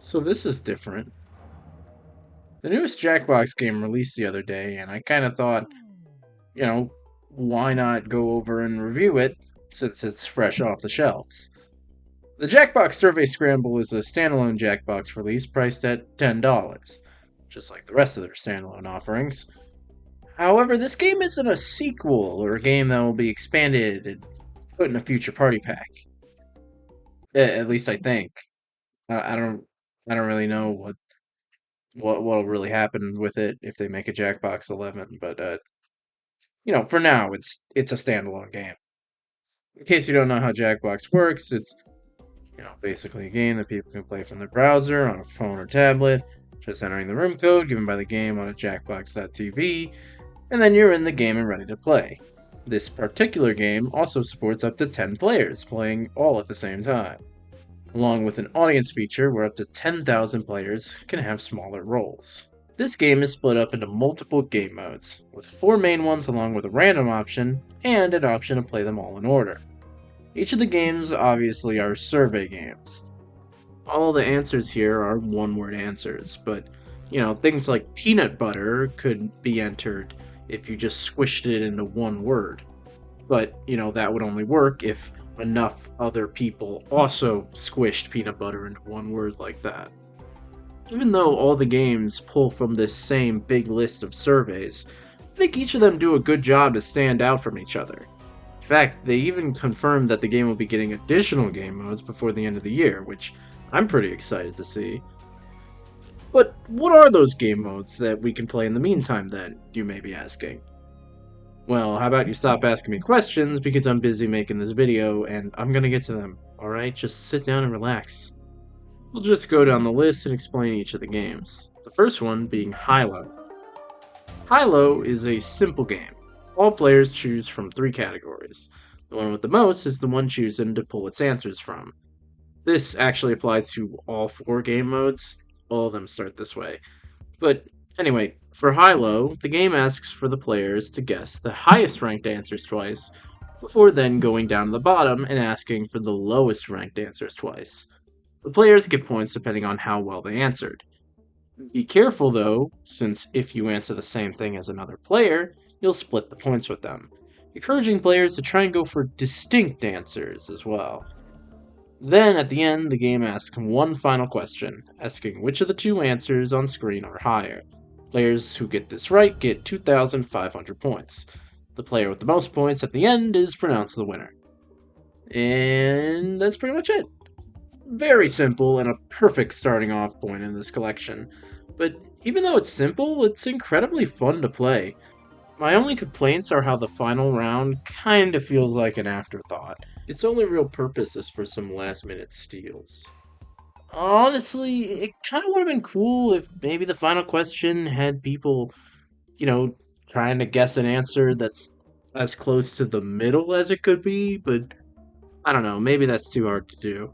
So this is different. The newest Jackbox game released the other day, and I kind of thought, you know, why not go over and review it since it's fresh off the shelves. The Jackbox Survey Scramble is a standalone Jackbox release priced at $10, just like the rest of their standalone offerings. However, this game isn't a sequel or a game that will be expanded and put in a future party pack. At least I think. I don't. I don't really know what'll really happen with it if they make a Jackbox 11. But for now, it's a standalone game. In case you don't know how Jackbox works, it's basically a game that people can play from their browser on a phone or tablet, just entering the room code given by the game on a Jackbox.tv, and then you're in the game and ready to play. This particular game also supports up to 10 players playing all at the same time, along with an audience feature where up to 10,000 players can have smaller roles. This game is split up into multiple game modes, with 4 main ones along with a random option, and an option to play them all in order. Each of the games obviously are survey games. All the answers here are one-word answers, but things like peanut butter could be entered if you just squished it into one word. But, that would only work if enough other people also squished peanut butter into one word like that. Even though all the games pull from this same big list of surveys, I think each of them do a good job to stand out from each other. In fact, they even confirmed that the game will be getting additional game modes before the end of the year, which I'm pretty excited to see. But what are those game modes that we can play in the meantime then, you may be asking? Well, how about you stop asking me questions because I'm busy making this video and I'm gonna get to them, alright? Just sit down and relax. We'll just go down the list and explain each of the games. The first one being Hilo. Hilo is a simple game. All players choose from 3 categories. The one with the most is the one chosen to pull its answers from. This actually applies to all 4 game modes. All of them start this way. But anyway, for Hilo, the game asks for the players to guess the highest ranked answers twice, before then going down to the bottom and asking for the lowest ranked answers twice. The players get points depending on how well they answered. Be careful though, since if you answer the same thing as another player, you'll split the points with them, encouraging players to try and go for distinct answers as well. Then, at the end, the game asks one final question, asking which of the 2 answers on screen are higher. Players who get this right get 2,500 points. The player with the most points at the end is pronounced the winner. And that's pretty much it. Very simple and a perfect starting off point in this collection. But even though it's simple, it's incredibly fun to play. My only complaints are how the final round kinda feels like an afterthought. Its only real purpose is for some last minute steals. Honestly, it kinda would have been cool if maybe the final question had people, you know, trying to guess an answer that's as close to the middle as it could be, but I don't know, maybe that's too hard to do.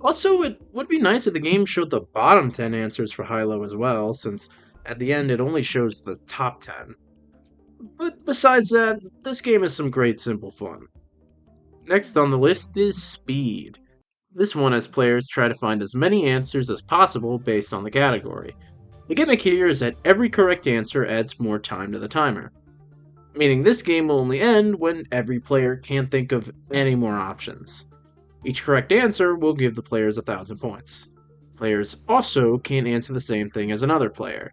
Also, it would be nice if the game showed the bottom 10 answers for Hilo as well, since at the end it only shows the top 10. But besides that, this game is some great simple fun. Next on the list is Speed. This one has players try to find as many answers as possible based on the category. The gimmick here is that every correct answer adds more time to the timer, meaning this game will only end when every player can't think of any more options. Each correct answer will give the players 1,000 points. Players also can't answer the same thing as another player.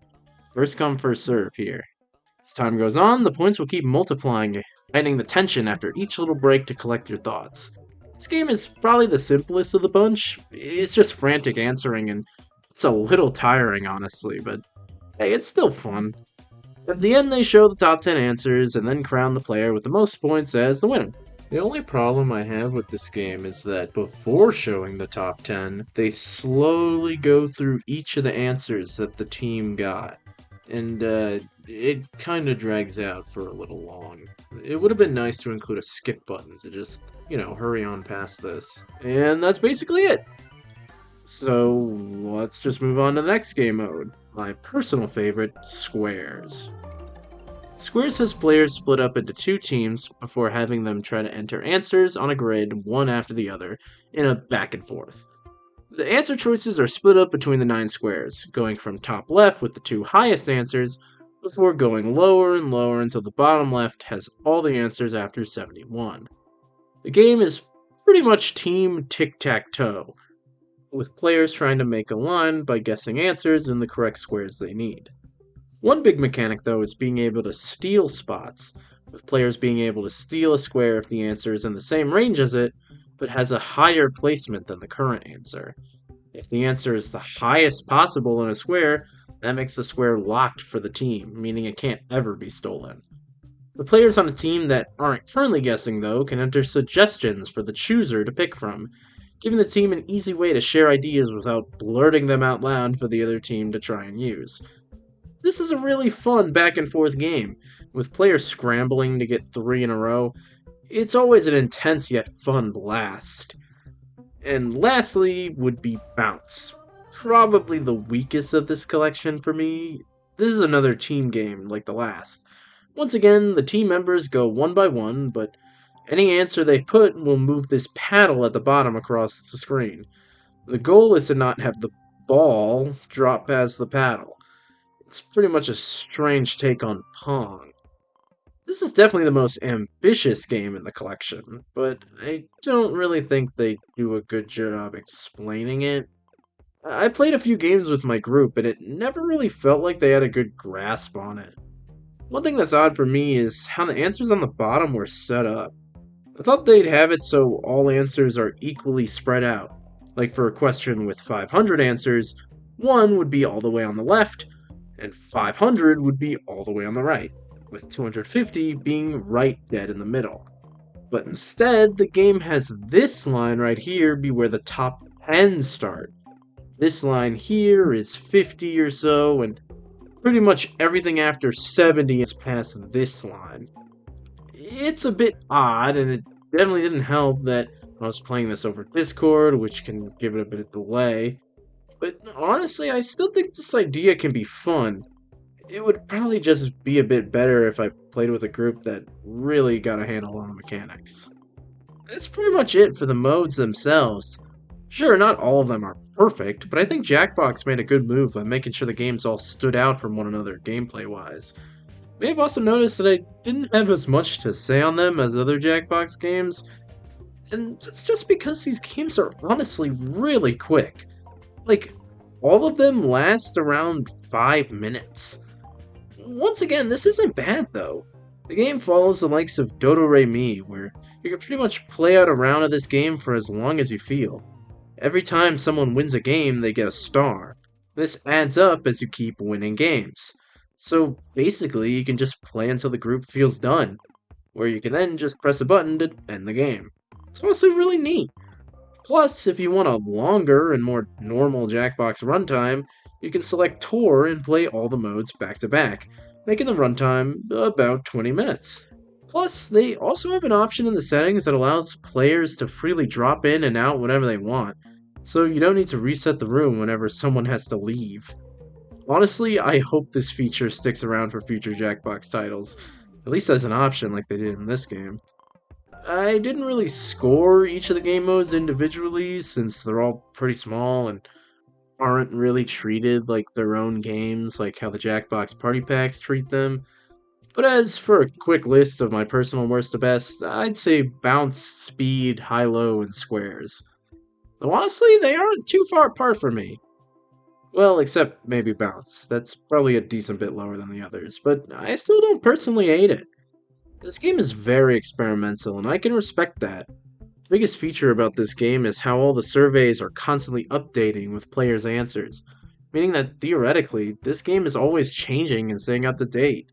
First come, first serve here. As time goes on, the points will keep multiplying, tightening the tension after each little break to collect your thoughts. This game is probably the simplest of the bunch. It's just frantic answering, and it's a little tiring, honestly, but hey, it's still fun. At the end, they show the top 10 answers, and then crown the player with the most points as the winner. The only problem I have with this game is that before showing the top 10, they slowly go through each of the answers that the team got. And it kind of drags out for a little long. It would have been nice to include a skip button to just, hurry on past this. And that's basically it. So let's just move on to the next game mode. My personal favorite, Squares. Squares has players split up into 2 teams before having them try to enter answers on a grid one after the other in a back and forth. The answer choices are split up between the 9 squares, going from top left with the 2 highest answers, before going lower and lower until the bottom left has all the answers after 71. The game is pretty much team tic-tac-toe, with players trying to make a line by guessing answers in the correct squares they need. One big mechanic, though, is being able to steal spots, with players being able to steal a square if the answer is in the same range as it, but has a higher placement than the current answer. If the answer is the highest possible in a square, that makes the square locked for the team, meaning it can't ever be stolen. The players on a team that aren't currently guessing, though, can enter suggestions for the chooser to pick from, giving the team an easy way to share ideas without blurting them out loud for the other team to try and use. This is a really fun back and forth game, with players scrambling to get 3 in a row. It's always an intense yet fun blast. And lastly would be Bounce. Probably the weakest of this collection for me. This is another team game like the last. Once again, the team members go one by one, but any answer they put will move this paddle at the bottom across the screen. The goal is to not have the ball drop past the paddle. It's pretty much a strange take on Pong. This is definitely the most ambitious game in the collection, but I don't really think they do a good job explaining it. I played a few games with my group, and it never really felt like they had a good grasp on it. One thing that's odd for me is how the answers on the bottom were set up. I thought they'd have it so all answers are equally spread out. Like for a question with 500 answers, 1 would be all the way on the left, and 500 would be all the way on the right, with 250 being right dead in the middle. But instead, the game has this line right here be where the top 10 start. This line here is 50 or so, and pretty much everything after 70 is past this line. It's a bit odd, and it definitely didn't help that I was playing this over Discord, which can give it a bit of delay. But honestly, I still think this idea can be fun. It would probably just be a bit better if I played with a group that really got a handle on the mechanics. That's pretty much it for the modes themselves. Sure, not all of them are perfect, but I think Jackbox made a good move by making sure the games all stood out from one another gameplay-wise. You may have also noticed that I didn't have as much to say on them as other Jackbox games, and that's just because these games are honestly really quick. Like, all of them last around 5 minutes. Once again, this isn't bad though. The game follows the likes of Dodo Re Mi, where you can pretty much play out a round of this game for as long as you feel. Every time someone wins a game, they get a star. This adds up as you keep winning games. So basically, you can just play until the group feels done, where you can then just press a button to end the game. It's honestly really neat. Plus, if you want a longer and more normal Jackbox runtime, you can select Tour and play all the modes back to back, making the runtime about 20 minutes. Plus, they also have an option in the settings that allows players to freely drop in and out whenever they want, so you don't need to reset the room whenever someone has to leave. Honestly, I hope this feature sticks around for future Jackbox titles, at least as an option like they did in this game. I didn't really score each of the game modes individually since they're all pretty small and aren't really treated like their own games like how the Jackbox Party Packs treat them. But as for a quick list of my personal worst to best, I'd say Bounce, Speed, Hilo, and Squares. Though honestly, they aren't too far apart from me. Well, except maybe Bounce. That's probably a decent bit lower than the others, but I still don't personally hate it. This game is very experimental, and I can respect that. The biggest feature about this game is how all the surveys are constantly updating with players' answers, meaning that theoretically, this game is always changing and staying up to date.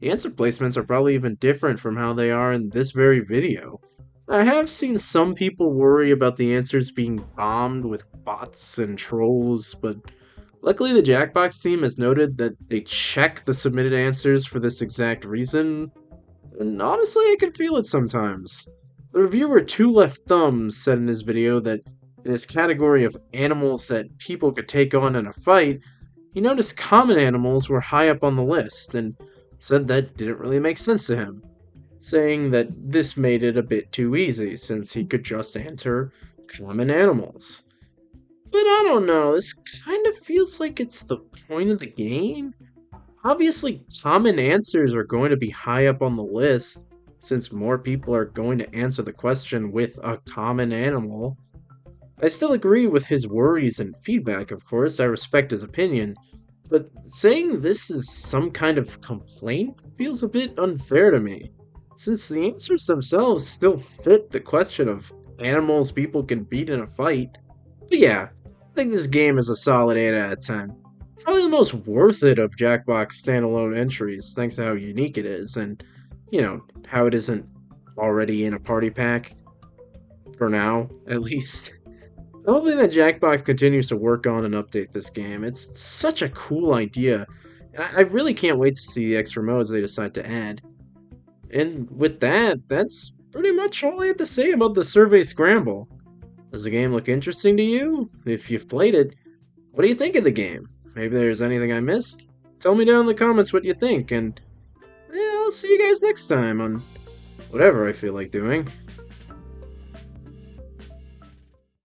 The answer placements are probably even different from how they are in this very video. I have seen some people worry about the answers being bombed with bots and trolls, but luckily the Jackbox team has noted that they check the submitted answers for this exact reason, and honestly I can feel it sometimes. The reviewer Two Left Thumbs said in his video that in his category of animals that people could take on in a fight, he noticed common animals were high up on the list, and said that didn't really make sense to him, saying that this made it a bit too easy since he could just answer common animals. But I don't know, this kind of feels like it's the point of the game. Obviously, common answers are going to be high up on the list, since more people are going to answer the question with a common animal. I still agree with his worries and feedback, of course, I respect his opinion, but saying this is some kind of complaint feels a bit unfair to me, since the answers themselves still fit the question of animals people can beat in a fight. But yeah, I think this game is a solid 8 out of 10. Probably the most worth it of Jackbox standalone entries, thanks to how unique it is, and, how it isn't already in a party pack, for now, at least. I'm hoping that Jackbox continues to work on and update this game. It's such a cool idea, and I really can't wait to see the extra modes they decide to add. And with that, that's pretty much all I have to say about the Survey Scramble. Does the game look interesting to you? If you've played it, what do you think of the game? Maybe there's anything I missed? Tell me down in the comments what you think, and I'll see you guys next time on whatever I feel like doing.